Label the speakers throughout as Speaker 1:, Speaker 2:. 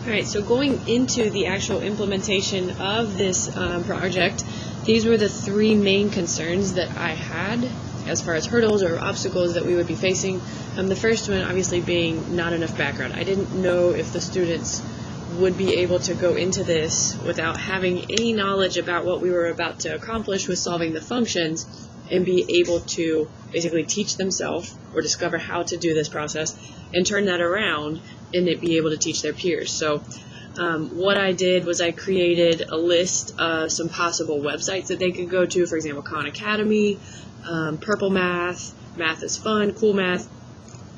Speaker 1: Alright, so going into the actual implementation of this project, these were the three main concerns that I had as far as hurdles or obstacles that we would be facing. The first one obviously being not enough background. I didn't know if the students would be able to go into this without having any knowledge about what we were about to accomplish with solving the functions and be able to basically teach themselves or discover how to do this process and turn that around and it be able to teach their peers. So what I did was I created a list of some possible websites that they could go to, for example, Khan Academy, Purple Math, Math is Fun, Cool Math.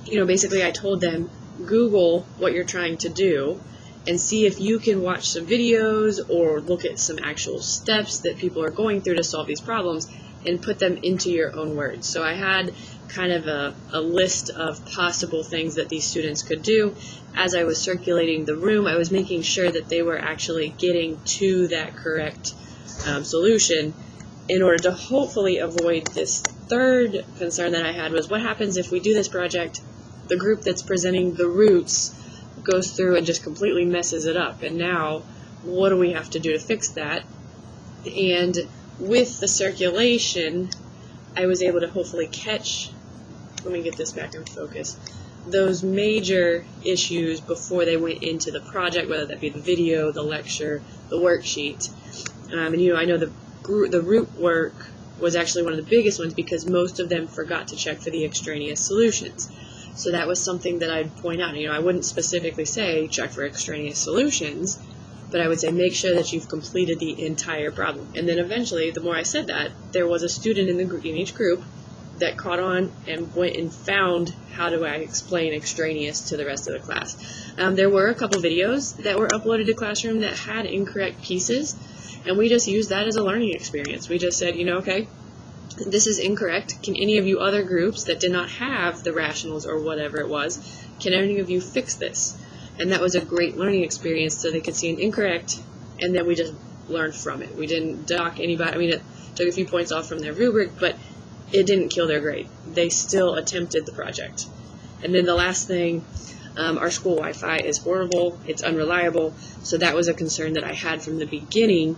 Speaker 1: Basically I told them, Google what you're trying to do and see if you can watch some videos or look at some actual steps that people are going through to solve these problems and put them into your own words. So I had kind of a list of possible things that these students could do. As I was circulating the room, I was making sure that they were actually getting to that correct solution in order to hopefully avoid this third concern that I had was what happens if we do this project, the group that's presenting the roots goes through and just completely messes it up. And now, what do we have to do to fix that? And with the circulation, I was able to hopefully catch, let me get this back in focus, those major issues before they went into the project, whether that be the video, the lecture, the worksheet. And I know the root work was actually one of the biggest ones because most of them forgot to check for the extraneous solutions. So that was something that I'd point out. I wouldn't specifically say check for extraneous solutions, but I would say make sure that you've completed the entire problem. And then eventually, the more I said that, there was a student in each group that caught on and went and found how do I explain extraneous to the rest of the class. There were a couple videos that were uploaded to Classroom that had incorrect pieces, and we just used that as a learning experience. We just said, okay, this is incorrect. Can any of you other groups that did not have the rationals or whatever it was, can any of you fix this? And that was a great learning experience so they could see an incorrect, and then we just learned from it. We didn't dock anybody. It took a few points off from their rubric, but it didn't kill their grade. They still attempted the project. And then the last thing, our school Wi-Fi is horrible. It's unreliable. So that was a concern that I had from the beginning.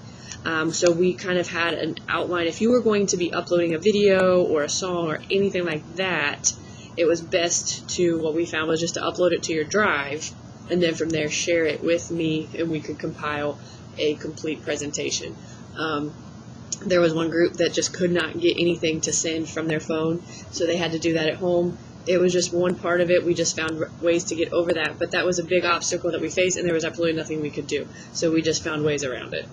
Speaker 1: So we kind of had an outline. If you were going to be uploading a video or a song or anything like that, it was best to, what we found was just to upload it to your drive, and then from there share it with me, and we could compile a complete presentation. There was one group that just could not get anything to send from their phone, so they had to do that at home. It was just one part of it. We just found ways to get over that, but that was a big obstacle that we faced, and there was absolutely nothing we could do. So we just found ways around it.